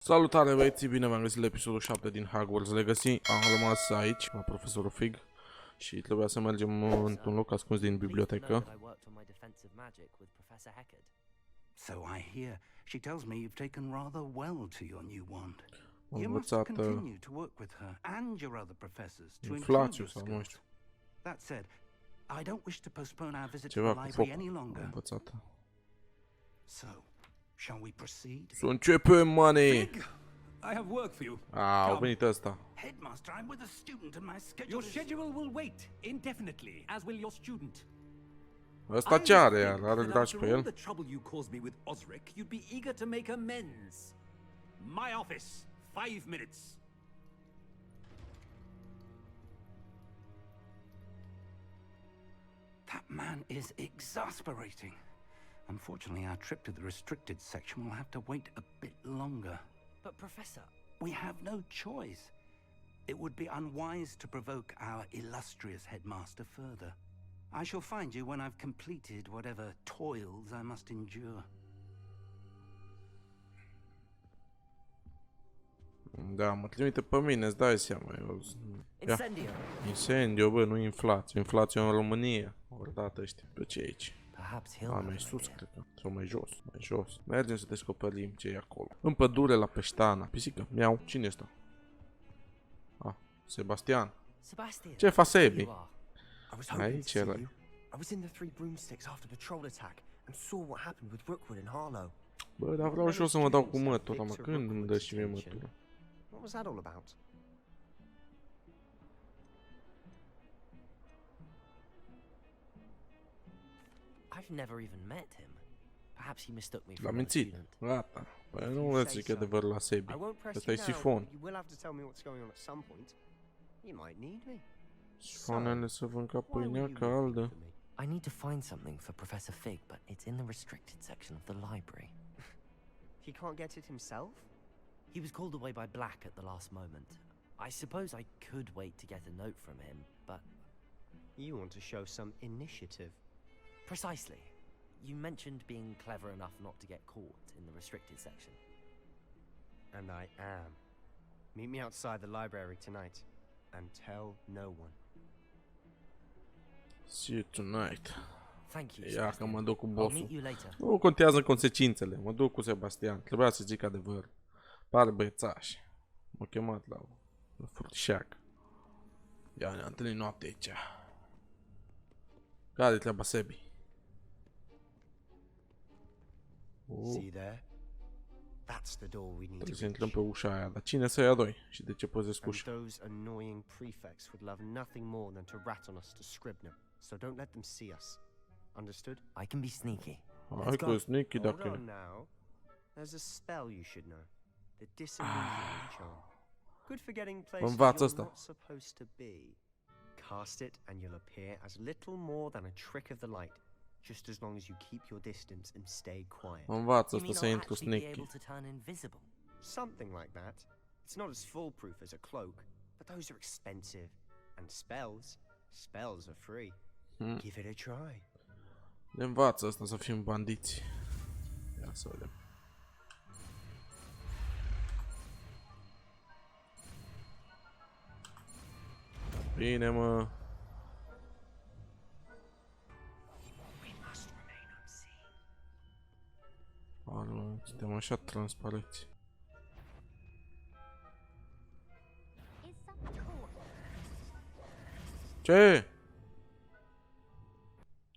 Salutare băieții, bine v-am găsit la episodul 7 din Hogwarts Legacy. Am rămas aici, la profesorul Fig, și trebuia să mergem într-un loc ascuns din bibliotecă. So I hear. She tells me you've taken rather well to your new wand. Am You must învățat continue to work with her and your other professors to improve inflațiu your sau nu skills. știu, That said, I don't wish to postpone our visit to ceva the cu library foc. any Am longer. învățat. So, shall we proceed? Să începem, money! I have work for you. Au venit ăsta. Headmaster, I'm with a student and my schedule Your is... schedule will wait indefinitely, as will your student. Ăsta ce are, iar? Are dragi pe el? The trouble you caused me with Osric, you'd be eager to make amends. My office, 5 minutes. That man is exasperating. Unfortunately, our trip to the restricted section will have to wait a bit longer. But Professor... We have no choice. It would be unwise to provoke our illustrious headmaster further. I shall find you when I've completed whatever toils I must endure. Da, mă trimite pe mine, îți dai seama. Incendio. Incendio, bă, nu inflație. Inflație în România. Ori dată ăștia. Pe ce aici? Perhaps he'll Mai have an sus, idea. cred că. Sau mai jos, mai jos. Mergem să descoperim ce e acolo. În pădure la Peștana. Pisică, miau. Cine este? Ah, Sebastian. Sebastian. Ce fa there Sebi? you are. I was hoping to Aici see era. you. I was in the Three Broomsticks after the troll attack and saw what happened with Rookwood and Harlow. Bă, dar vreau și eu să mă dau cu mătura, mă. Când îmi dă și mie mătura? What was that all about? I've never even met him. Perhaps he mistook me for L-am another mințit. student. Gata. Păi nu vă zic adevărul la Sebi. I won't press Ăsta e you now, sifon. but you will have to tell me what's going on at some point. You might need me. Sifoanele să vând ca Why were pâinea you caldă. looking for me? I need to find something for Professor Fig, but it's in the restricted section of the library. He can't get it himself? He was called away by Black at the last moment. I suppose I could wait to get a note from him, but... You want to show some initiative. Precisely. You mentioned being clever enough not to get caught in the restricted section. And I am. Meet me outside the library tonight. And tell no one. See you tonight. Thank you, Ia că Sebastian. mă duc cu I'll bossul. meet you later. Nu contează consecințele. Mă duc cu Sebastian. Trebuia să zic adevăr. Pare băiețaș. M-a chemat la furtișac. Ia, ne-am întâlnit noapte aici. Care-i treaba, Sebi? See there? That's the door we need Trebuie to să intrăm reach. pe ușa aia. Dar cine să ia doi? Și de ce păzesc And ușa? those annoying prefects would love nothing more than to rat on us to Scribner. So don't let them see us. Understood? I can be sneaky. Hai că sneaky Hold dacă on e. now. There's a spell you should know. The disillusionment charm. Good for getting places Învață you're asta. not supposed to be. Cast it and you'll appear as little more than a trick of the light. Just as long as you keep your distance and stay quiet. Învață You asta mean să I'll intru actually be sneaky. able to turn invisible? Something like that. It's not as foolproof as a cloak, but those are expensive. And spells are free. Give it a try. Ne învață asta să fim bandiți. Ia să vedem. Bine, mă. Ală, suntem așa transparenți. Ce?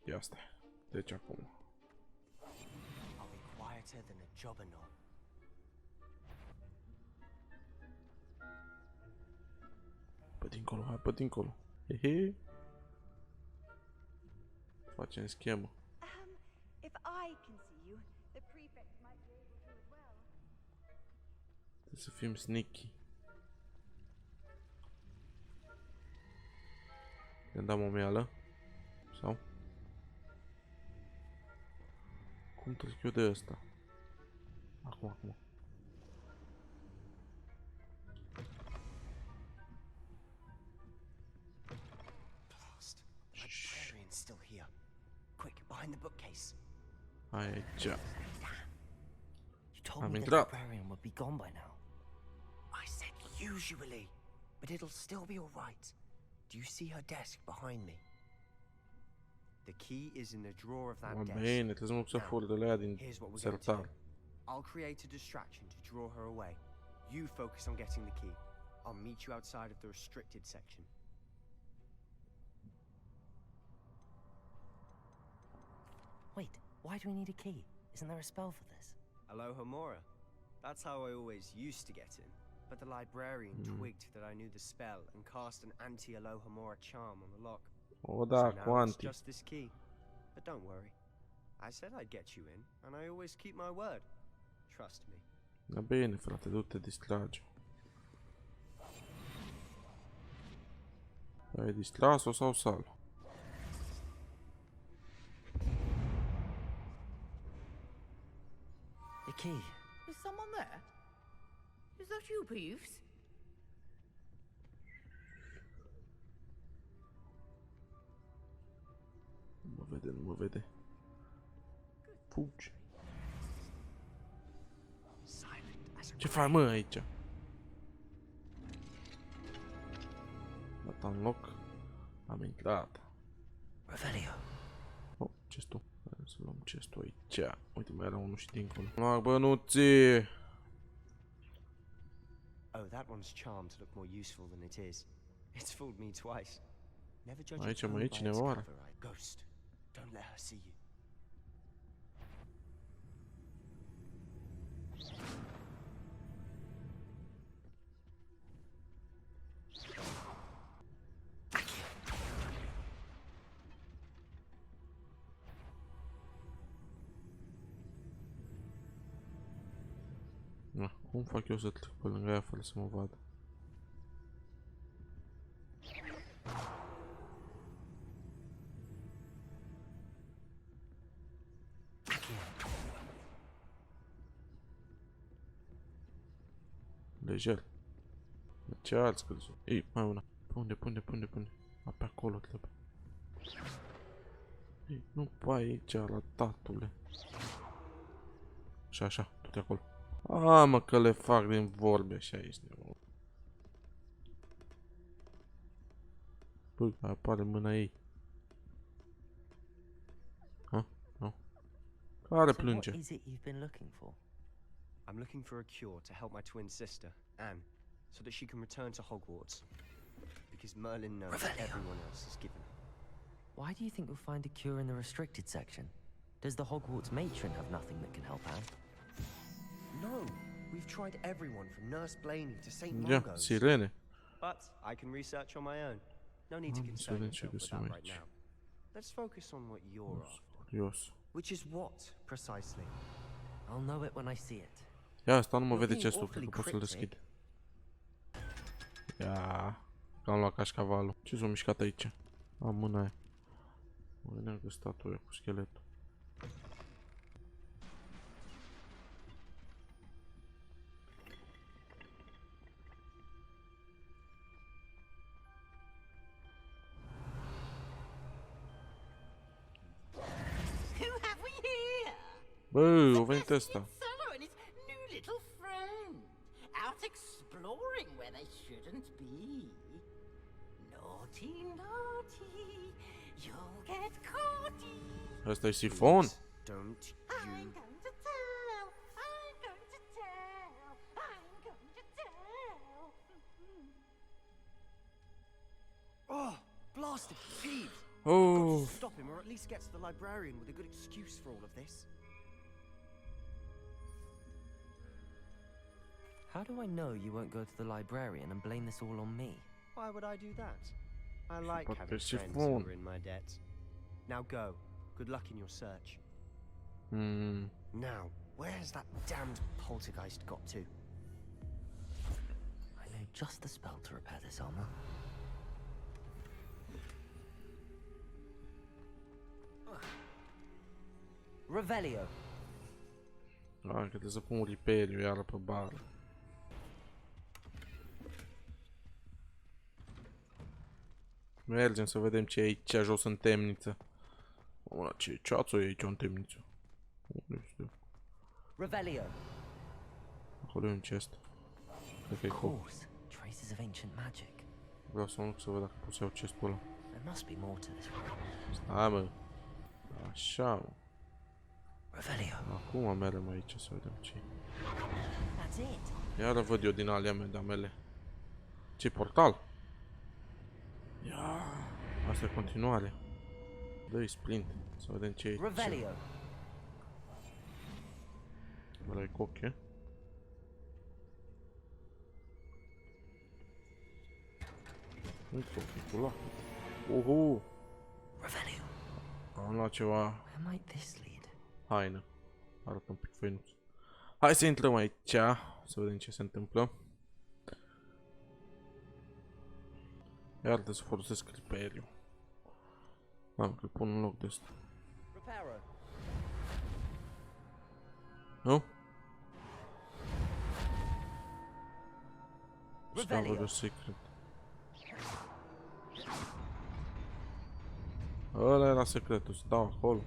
Ia stai. Deci acum. I'll be quieter than a jobberknoll. Pe dincolo, hai pe dincolo. Hehe. Facem schemă. If I can see you, the prefect might be able to as well. Trebuie să fim sneaky. Ne dăm o meală. Sau? Cum trec eu de ăsta? Acum. Blast. My librarian's still here. Quick, behind the bookcase. Aici. You told I'm me the in trap. librarian would be gone by now. I said usually, but it'll still be alright. Do you see her desk behind me? The key is in the drawer of that Va desk. bene, trebuie să mă să fur de la ea din Here's what we're going to do. sertar. I'll create a distraction to draw her away. You focus on getting the key. I'll meet you outside of the restricted section. Wait, why do we need a key? Isn't there a spell for this? Alohomora. That's how I always used to get in. But the librarian twigged that I knew the spell and cast an anti-Alohomora charm on the lock. O, da, So cu now it's anti. just this key. But don't worry. I said I'd get you in, and I always keep my word. Trust me. Va bene, frate, du-te, distragi. Ai distras-o sau sal? The key. Is someone there? Is that you, Peeves? Nu mă vede, nu mă vede. Fugi. Silent as a Ce faci, mă, aici? Dat în loc. Am intrat. Revelio. Oh, chestul. Hai să luăm chestul aici. Uite, mai era unul și dincolo. Mă, bănuții! Oh, that one's charmed to look more useful than it is. It's fooled me twice. Never judge Aici a mai e book by its cineva, oare? cover, right? Ghost. Don't let her see you. Na, cum fac eu să trec pe lângă ea fără să mă vadă? Lejer. De ce alți crezut? Ei, mai una. Pune. A, pe acolo trebuie. Ei, nu pe aici, la tatule. Așa, du-te acolo. A, mă, că le fac din vorbe așa aici. Păi, apare mâna ei. Ha? Nu. Care So plânge? what is it you've been looking for? I'm looking for a cure to help my twin sister, Anne, so that she can return to Hogwarts. Because Merlin knows Revelio. everyone else is given. Why do you think you'll find a cure in the restricted section? Does the Hogwarts matron have nothing that can help Anne? No, we've tried everyone from Nurse Blaney to St. Ia, Mungo's. sirene. But I can research on my own. No need to Am concern înțeles ce yourself with găsim that right aici. now. Let's focus on what you're after. Curios. Which is what, precisely? I'll know it when I see it. Ia, asta nu mă You're vede being chestul, cred awfully că pot să-l cryptic. deschid. Ia, că am luat cașcavalul. Ce s-a mișcat aici? Am mâna aia. Mă gândeam că statuia cu scheletul. Who have we here? Bă, o venit ăsta. Solo and his new little friend. Out exploring where they shouldn't be. Naughty, naughty. You'll get caughty. Ăsta e sifon? Don't I'm you... going to tell. I'm going to tell. I'm going to tell. Oh, blasted thieves! Oh, Stop him, or at least get to the librarian with a good excuse for all of this. How do I know you won't go to the librarian and blame this all on me? Why would I do that? I like But having there's friends your who phone. are in my debt. Now go. Good luck in your search. Hmm. Now, where's that damned poltergeist got to? I know just the spell to repair this armor. Revelio. Ah, că trebuie să pun un riperiu iară pe bară. Mergem să vedem ce e aici jos în temniță. Mă, ce ceață e aici în temniță? Unde știu? Revelio. acolo e un chest. Cred că e Of cool. course, traces of ancient magic. Vreau să mă duc să văd dacă pot să iau chestul ăla. There must be more to this one. Stai, mă. Așa, mă. Revelio. Acum merem aici să vedem ce. That's it. Iară văd eu din alea mele. Ce portal? Ia, asta e continuare. Dă-i sprint, să vedem ce e. Revelio. Ăla e coche. Nu-i coche, cu lac. Uhu! Revelio. Am luat ceva Where might this lead? haină. Arată un pic făinuț. Hai să intrăm aici, să vedem ce se întâmplă. Iar trebuie să folosesc criperiu. Am că pun un loc de ăsta. Reparo. Nu? Revelio. Discover the secret. Ăla era secretul, stau acolo.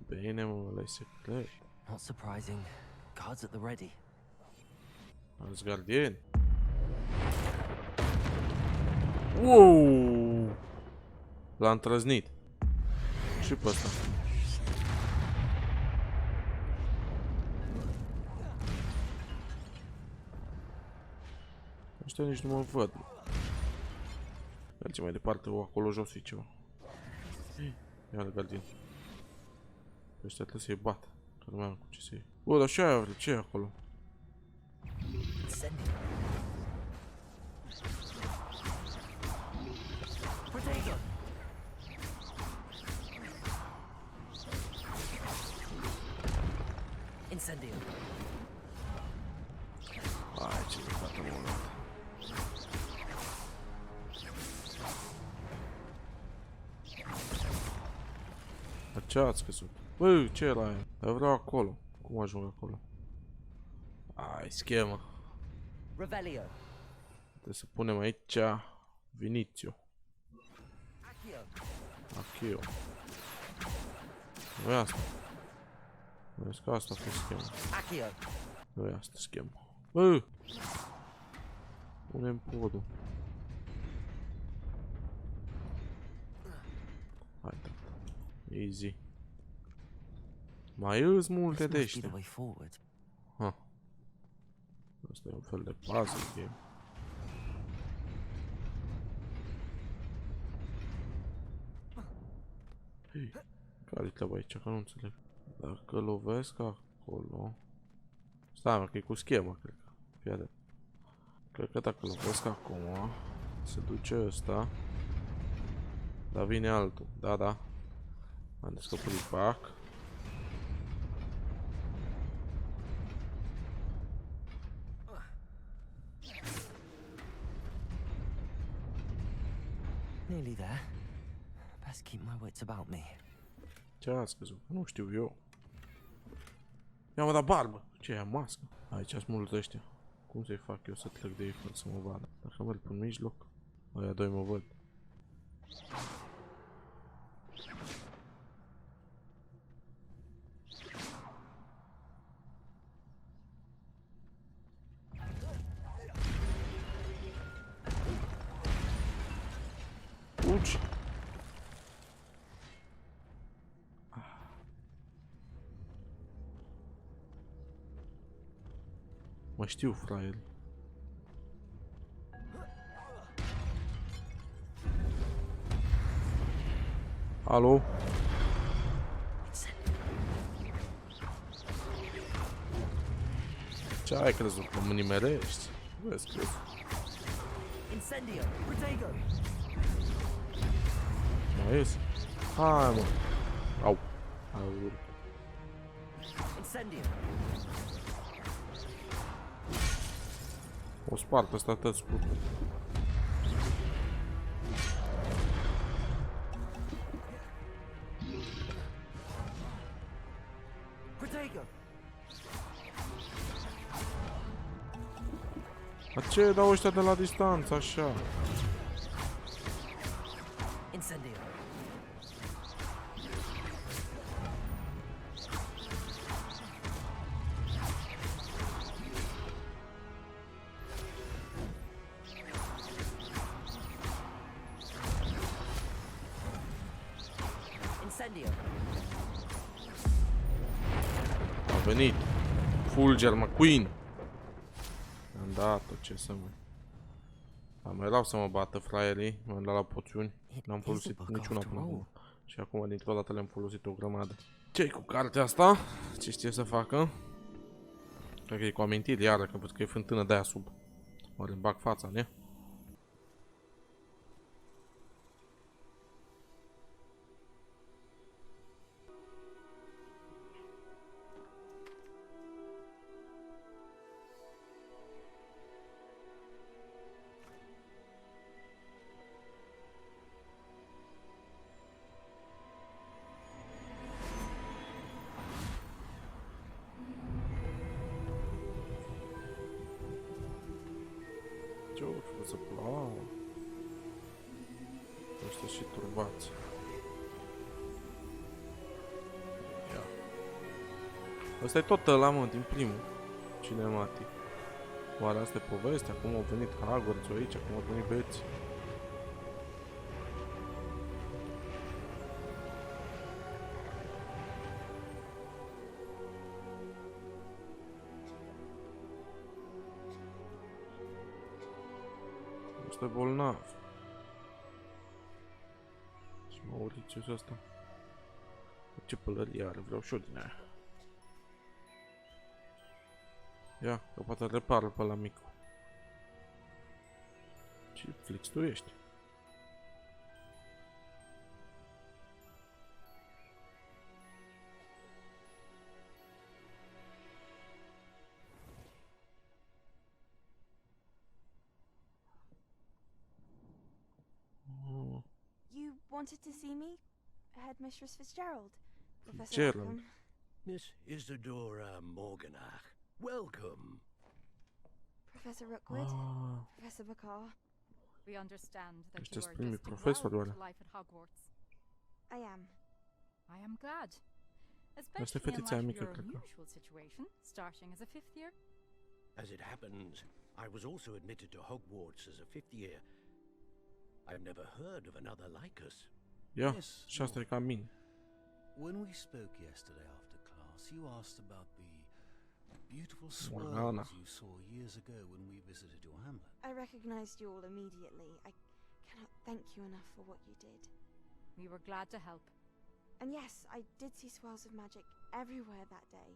Bine, mă, ăla e secret. Not surprising. Guards at the ready. Alți gardieni. Wow! L-a întrăznit. Și pe ăsta. Ăștia nici nu mă văd. Mergem mai departe, acolo jos e ceva. Iar gardieni. Ăștia trebuie să-i bat. Că nu mai am cu ce să iei. Bă, dar și aia, ce e acolo? Incendio. Protego. Incendio. Ai, ce de facă mult. Dar ce ați căzut? Bă, ce era aia? Eu vreau acolo. Cum ajung acolo? Ai, schemă. Revelio. Trebuie să punem aici Vinizio. Accio. Achio. Nu e asta. Vezi că asta a fost schemă. Accio. Nu e asta schemă. Bă! Punem podul. Hai, tata. Easy. Mai îs multe This de must be the ăștia. way forward. Ha. Asta e un fel de puzzle game. Hei, care-i treaba aici? Că nu înțeleg. Dacă lovesc acolo... Stai, mă, că e cu schema, cred că. Fii atent. Cred că dacă lovesc acum, se duce ăsta. Dar vine altul. Da, da. Am descoperit pac. Nearly there. Best keep my wits about me. Ce a scăzut? Nu știu eu. Ia-mă, da barbă! Ce e mască? Aici sunt mulți ăștia. Cum să-i fac eu să trec de ei fără să mă vadă? Dacă merg pe mijloc, ăia doi mă văd. Fugi! Mă știu, fraieri. Alo? Ce ai crezut? Că mă nimerești? Vezi că... Incendio. Protego. Mai ies? Hai, mă! Au! Au! Incendio. O spart ăsta tot scurt. Protego. Dar ce dau ăștia de la distanță, așa? Incendio. Incendio. A venit. Fulger McQueen. Am dat-o, ce să mai. Am mai erau să mă bată fraierii. M-am dat la poțiuni. N-am folosit niciuna până acum. Și acum dintr-o dată le-am folosit o grămadă. Ce-i cu cartea asta? Ce știe să facă? Cred că e cu amintiri iară, că văd că e fântână de-aia sub. Oare îmi bag fața, ne? Ce o fi să plouă? Ăștia și turbați. Ia. Ăsta e tot ăla, mă, din primul cinematic. Oare asta e povestea? Cum au venit Hogwarts aici? Cum au venit beți? Ăsta e bolnav. Și mă urit ce-s ăsta? Ce pălărie are? Vreau și eu din aia. Ia, că poate repară pe la micu. Ce flix tu ești? You wanted to see me? Headmistress Fitzgerald? Professor Fitzgerald. Rackham? Miss Isadora Morganach, welcome. Professor Rookwood? Ah, Professor Bakar? We understand that Ăștia you sunt are primii just profesori, well oare? to life at Hogwarts. I am. I am glad. Asta e Especially in fetița aia light of mică, your cred că. unusual situation, starting as a fifth year. As it happens, I was also admitted to Hogwarts as a fifth year. I've never heard of another like us. Ia, Yes, și asta e ca mine. When we spoke yesterday after class, you asked about the beautiful Morgana. swirls you saw years ago when we visited your hamlet. I recognized you all immediately. I cannot thank you enough for what you did. We were glad to help. And yes, I did see swirls of magic everywhere that day.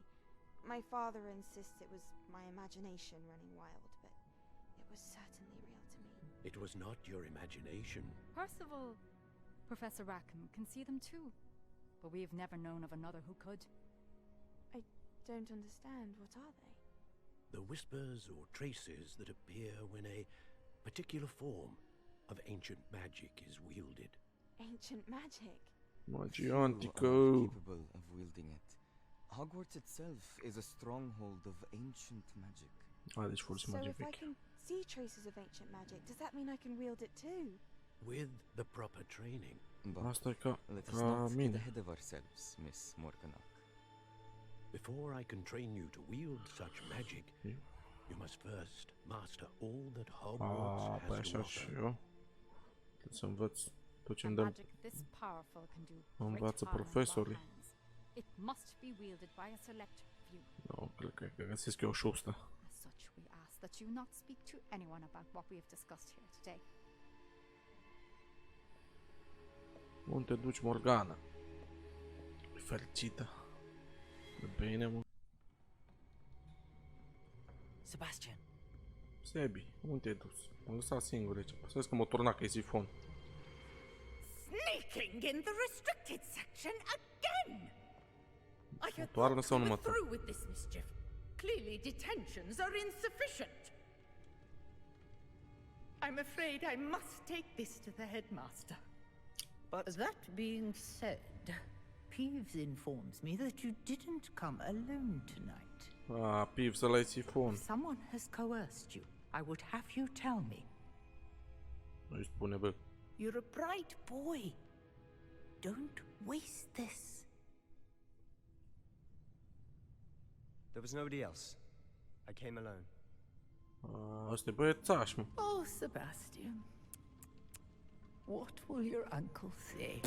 My father insists it was my imagination running wild, but it was certainly real to me. It was not your imagination. Percival, Professor Rackham can see them too, but we have never known of another who could. I don't understand. What are they? The whispers or traces that appear when a particular form of ancient magic is wielded. Ancient magic? Magie Few are antică. capable of wielding it. Hogwarts itself is a stronghold of ancient magic. A, deci folosim So magie if I veche. can see traces of ancient magic, does that mean I can wield it too? With the proper training. But Asta e ca let us not get mine. ahead of ourselves, Miss Morganach. Before I can train you to wield such magic, Yeah. you must first master all that Hogwarts A, păi has to așa și offer. eu. Trebuie să învăț tot ce A îmi dă. magic this powerful can do great Învață harm in profesorii. our hands. It must be wielded by a select few. Nu, cred că găsesc eu șustă. As such, we ask that you not speak to anyone about what we have discussed here today. Unde te duci, Morgana? E fericită. E bine, mă. Sebastian, Sebi, unde te-ai dus? M-am lăsat singur aici. Să că mă turna că e sifon. Sneaking in the restricted section again! I had Toarnă thought sau we nu were mă through with this mischief. Clearly detentions are insufficient. I'm afraid I must take this to the headmaster. But that being said, Peeves informs me that you didn't come alone tonight. A, Piv, să l-ai sifon. If someone has coerced you, I would have you tell me. Nu-i spune, bă. You're a bright boy. Don't waste this. There was nobody else. I came alone. Ăsta e băiețaș, mă. Oh, Sebastian. What will your uncle say?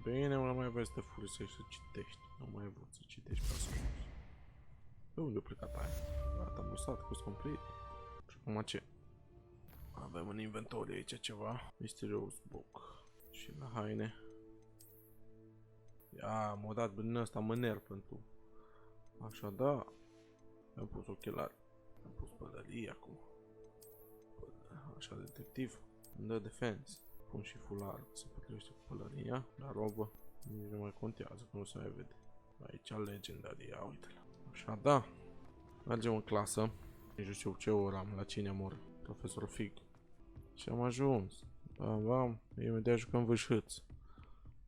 Bine, nu mai vrei să te furisești să citești. Nu mai vrei să citești pe asta. Pe unde a plecat aia? Gata, am lăsat, fost complet. Și acum ce? Avem în inventory aici ceva. Mysterious book. Și la haine. Ia, m-a dat din ăsta mâner pentru. Așa, da. Am pus ochelari. Am pus pălării acum. Așa, detectiv. Îmi dă defense. Pun și fular. Se potrivește cu pălăria. La robă. Nici nu mai contează, că nu se mai vede. Aici legendary, ia uite-l. Așa, da. Mergem în clasă. Nici nu știu ce oră am, la cine mor. Profesor Fig. Și am ajuns. Bam, bam. Imediat jucăm vâșhâți.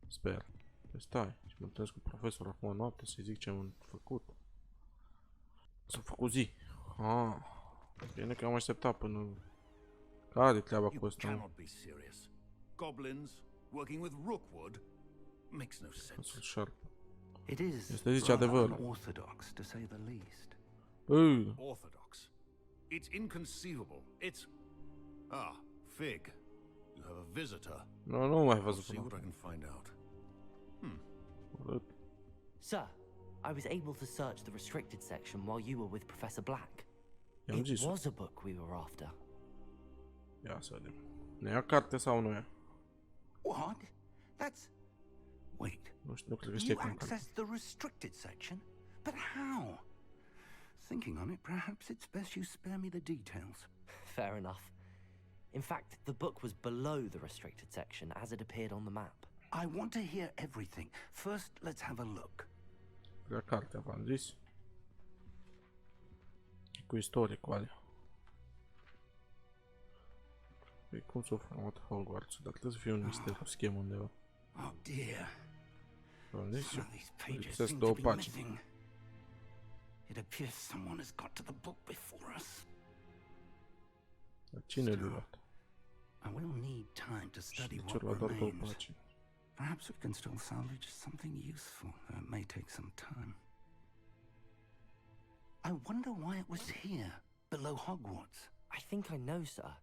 Sper. Păi stai. Și mă întâlnesc cu profesorul acum noapte să-i zic ce am făcut. S-a făcut zi. Ah. Bine că am așteptat până... Care-i treaba cu ăsta? Goblins working with Rookwood makes no sense. It is este zice adevărul. unorthodox, to say the least. Orthodox. It's inconceivable. It's... Ah, Fig. You have a visitor. No, nu mai văzut See până. what I can find out. Sir, I was able to search the restricted section while you were with Professor Black. I-am It zis. was a book we were after. Ia să vedem. Ne ia carte sau nu ia? What? That's... Wait. Nu știu, nu cred că știe You cum carte. accessed the restricted section? But how? Thinking on it, perhaps it's best you spare me the details. Fair enough. In fact, the book was below the restricted section as it appeared on the map. I want to hear everything. First, let's have a look. Vrea cartea, v-am zis. Cu istorie, cu alea. Păi cum s-o format Hogwarts? Dacă trebuie să fie un mister cu schemă undeva. Oh dear. V-am zis Some eu. of these pages Lipsesc seem to două be pagini. missing. It appears someone has got to the book before us. Dar cine le-a luat? I will need time to Și study de ce what lua doar două remains. pagini? Perhaps we can still salvage something useful, though it may take some time. I wonder why it was here, below Hogwarts. I think I know, sir.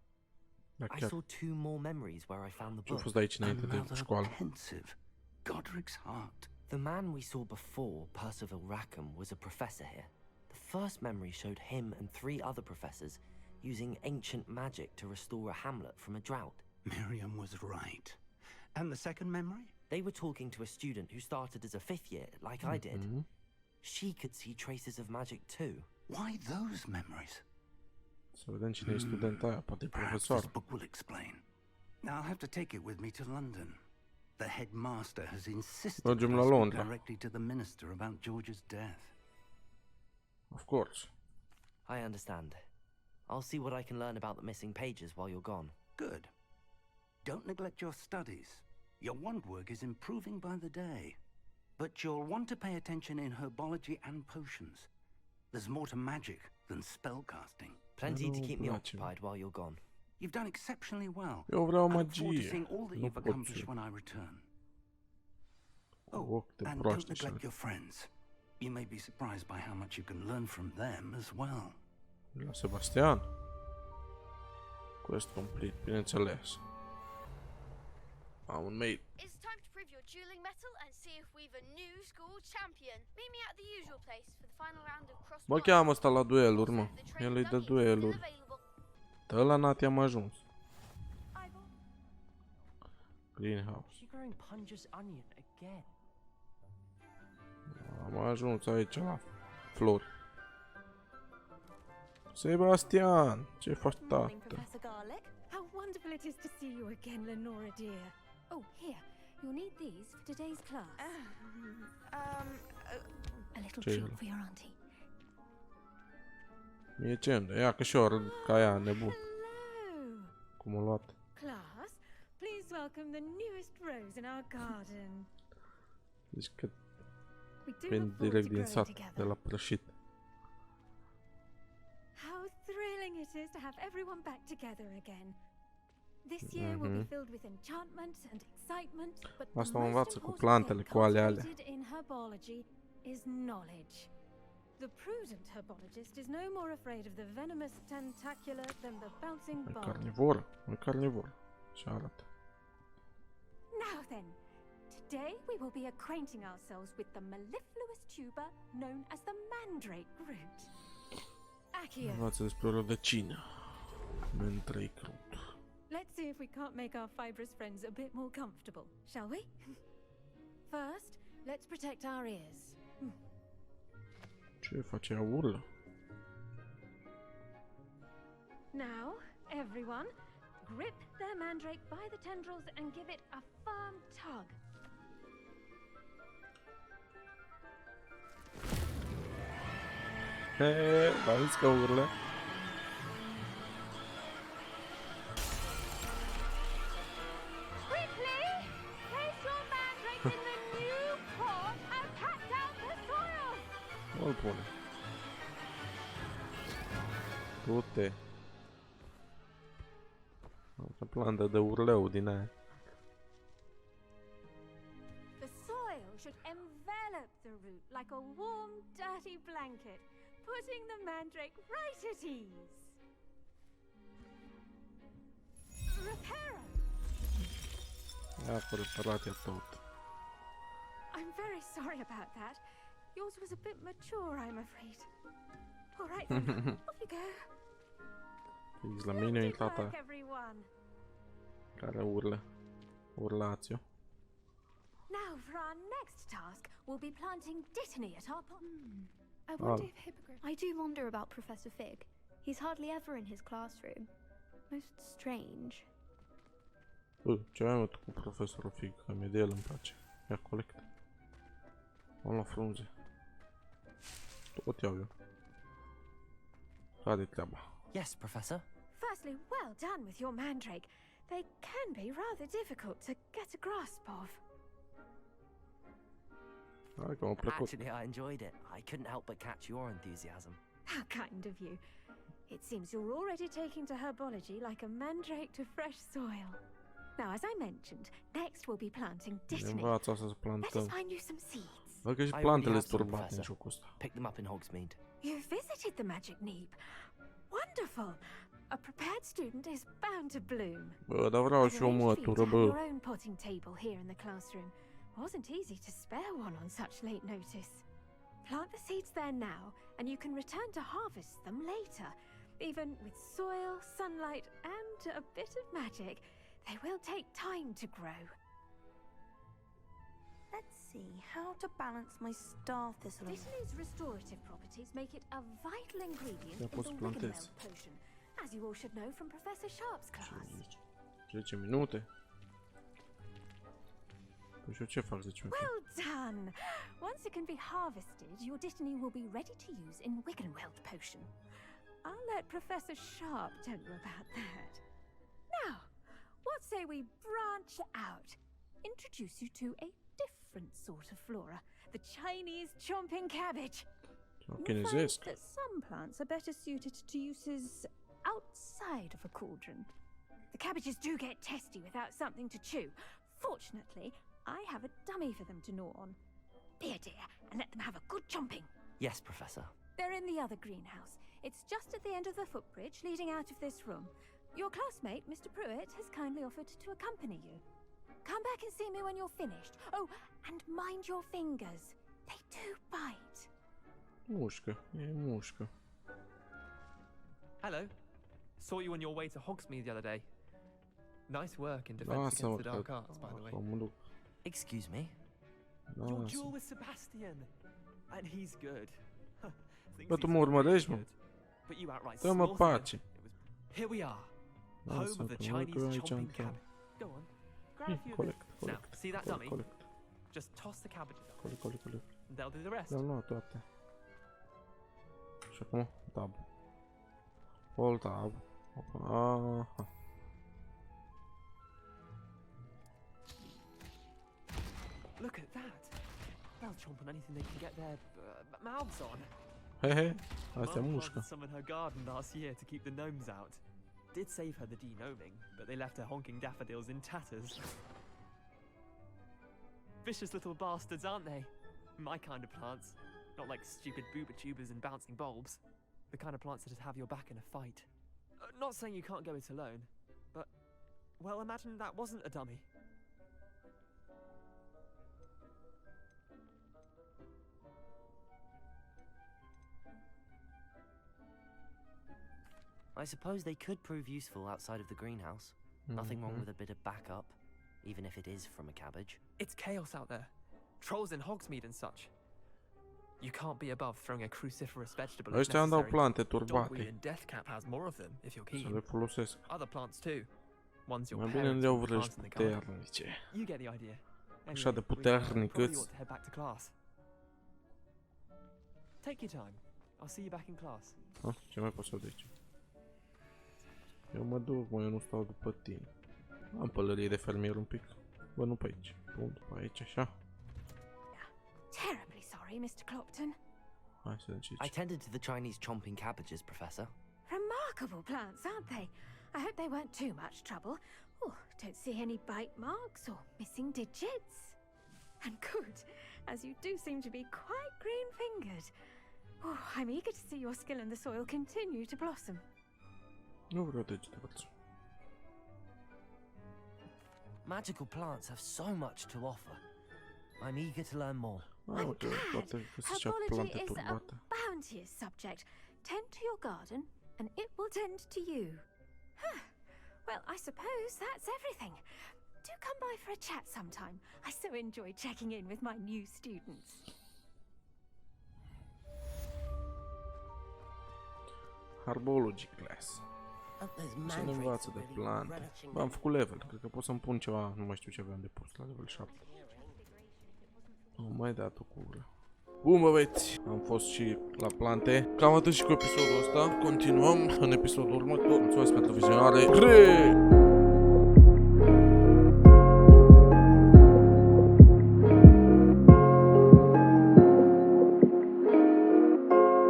Da, I chiar. saw 2 more memories where I found the Ce-a book. fost aici înainte de Another școală? pensive, Godric's heart. The man we saw before, Percival Rackham, was a professor here. The first memory showed him and 3 other professors using ancient magic to restore a hamlet from a drought. Miriam was right. And the second memory? They were talking to a student who started as a 5th year, like I did. She could see traces of magic too. Why those memories? Să vedem cine e studenta aia, poate e Perhaps this profesor. book will explain. I'll have to take it with me to London. The headmaster has insisted that Mergem I la speak Londra. directly to the minister about George's death. Of course. I understand. I'll see what I can learn about the missing pages while you're gone. Good. Don't neglect your studies. Your wand work is improving by the day. But you'll want to pay attention in herbology and potions. There's more to magic than spellcasting. Plenty to Nu keep me place. occupied while you're gone. You've done exceptionally well. Eu vreau I look forward to magie. seeing all that Nu you've pot accomplished fi when I return. cu Oh, ochi de and don't proaște și neglect your friends. You may be surprised by how much you can learn from them as well. la Sebastian. Quest complete, bineînțeles. Am un mail. It's time to prove your dueling mettle and see if we've a new school champion. Meet me at the usual place for the final round of cross. Mă cheamă ăsta la dueluri, mă. El îi dă dueluri. Dă la Nati am ajuns. Greenhouse. Is she growing Punja's onion again? Am ajuns aici la flori. Sebastian, ce faci, Morning, tată? Professor Garlick. How wonderful it is to see you again, Lenora dear. Oh, here. You'll need these for today's class. A little Ce e treat ăla? for your auntie. Mie ce-mi dă? Ia că și ori ca ea, nebun. Hello. Cum o luat? Class, please welcome the newest rose in our garden. Deci că We do vin look forward direct to din growing sat, de together. la prășit. How thrilling it is to have everyone back together again. This year will be filled with enchantment and excitement, but the Asta o most învață cu important plantele, thing cu alea. cultivated in herbology is knowledge. The prudent herbologist is no more afraid of the venomous tentacular than the bouncing E ball. carnivor, e carnivor. Și arată. Now then, Today we will be acquainting ourselves with the mellifluous tuber known as the mandrake root. Accio. Învață despre o rădăcină. Mandrake root. Let's see if we can't make our fibrous friends a bit more comfortable, shall we? First, let's protect our ears. Ce face? Ea urlă? Now, everyone, grip their mandrake by the tendrils and give it a firm tug. V-am zis că urlă. Quickly, place your mandrake in the new pot and pat down the soil. Nu-l pune. Du-te. Altă plantă de urleu din aia. The soil should envelop the root like a warm, dirty blanket, putting the mandrake right at ease. Reparo! Ia cu reparația tot. I'm very sorry about that. Yours was a bit mature, I'm afraid. All right then, off you go. Fix la mine e tata Work, everyone. care urlă. Urlați-o. Now for our next task, we'll be planting dittany at our pot. I wonder if I do wonder about Professor Fig. He's hardly ever in his classroom. Most strange. Ce mai mult cu profesorul Fig, că mie de el îmi place. Ia colectă. Am luat frunze. Tot iau eu. Care treaba? Yes, Professor. Firstly, well done with your mandrake. They can be rather difficult to get a grasp of. Hai că m-a plăcut. Actually, I enjoyed it. I couldn't help but catch your enthusiasm. How kind of you. It seems you're already taking to herbology like a mandrake to fresh soil. Now, as I mentioned, next we'll be planting dittany. Învață să Let us plantăm. find you some seeds. Văd că și I already plantele have sunt some, turbate în Professor. jocul ăsta. Pick them up in Hogsmeade. You've visited the magic neep. Wonderful. A prepared student is bound to bloom. Bă, dar vreau și o Arranged for you mătură, to have your bă. own potting table here in the classroom. Wasn't easy to spare one on such late notice. Plant the seeds there now, and you can return to harvest them later. Even with soil, sunlight, and a bit of magic, they will take time to grow. Let's see how to balance my star thistle. Dittany's restorative properties make it a vital ingredient Ia in poți the să plantezi. Wiggenweld potion, as you all should know from Professor Sharp's class. 10 minute? Păi și eu ce fac 10 minute? Well done! Once it can be harvested, your dittany will be ready to use in Wiggenweld potion. I'll let Professor Sharp tell you about that. Now, what say we branch out? Introduce you to a different sort of flora, the Chinese chomping cabbage. You'll find Chinezesc. that some plants are better suited to uses outside of a cauldron. The cabbages do get testy without something to chew. Fortunately, I have a dummy for them to gnaw on. Be a dear and let them have a good chomping. Yes, Professor. They're in the other greenhouse. It's just at the end of the footbridge leading out of this room. Your classmate, Mr. Pruitt, has kindly offered to accompany you. Come back and see me when you're finished. Oh, and mind your fingers. They do bite. Mușcă, e mușcă. Hello. Saw you on your way to Hogsmeade the other day. Nice work in defense against Lasă-mă the că dark arts, by the way. mă duc. Excuse me? Your Lasă. duel with Sebastian. And he's good. Thinks Bă, tu he's mă urmărești, mă? good. But you outright Dă-mă slaughtered pace. him. Here we are. Home Lasă of the că mă duc Chinese eu aici chomping într-un. cabbage. Go on. Grab a few of these. Colect, Now, colect, see that dummy? colect. Just toss the cabbages up. Colect. And they'll do the rest. Le-am luat toate. Și acum, tab. All tab. Aha. Look at that. They'll chomp on anything they can get their mouths on. Hehe, astea Mum mușcă. planted some in her garden last year to keep the gnomes out. Did save her the de-gnoming, but they left her honking daffodils in tatters. Vicious little bastards, aren't they? My kind of plants. Not like stupid booba tubers and bouncing bulbs. The kind of plants that'd have your back in a fight. Not saying you can't go it alone, but, well, imagine that wasn't a dummy. I suppose they could prove useful outside of the greenhouse. Nothing wrong with a bit of backup, even if it is from a cabbage. It's chaos out there. Trolls in Hogsmeade and such. You can't be above throwing a cruciferous vegetable if Ăștia îmi dau necessary. plante Dogweed turbate. and Deathcap has more of them if you're Să keen. le folosesc. Other plants too. Ones your Mai bine parents le iau would plant vrăji in the garden. puternice. You get the idea. Așa de Anyway, we puternic probably îți. ought to head back to class. Take your time. I'll see you back in class. Ah, ce mai pot să de aici? Eu mă duc, mă, eu nu stau după tine. Am pălărie de fermier un pic. Bă, nu pe aici. Pun după aici, așa. Terribly sorry, Mr. Clopton. Hai să vedem ce I zice. tended to the Chinese chomping cabbages, Professor. Remarkable plants, aren't they? I hope they weren't too much trouble. Oh, don't see any bite marks or missing digits. And good, as you do seem to be quite green-fingered. Oh, I'm eager to see your skill in the soil continue to blossom. Nu vreau degete, văd. Magical plants have so much to offer. I'm eager to learn more. Ah, uite, poate găsesc cea plante Herbology is a turbate. bounteous subject. Tend to your garden, and it will tend to you. Huh. Well, I suppose that's everything. Do come by for a chat sometime. I so enjoy checking in with my new students. Herbology class. Se ne învață de plante. Bă, am făcut level. Cred că pot să-mi pun ceva. Nu mai știu ce aveam de pus la level 7. Nu mai dat o cură. Bun, bă, băieți, am fost și la plante. Cam atât și cu episodul ăsta. Continuăm în episodul următor. Mulțumesc pentru vizionare.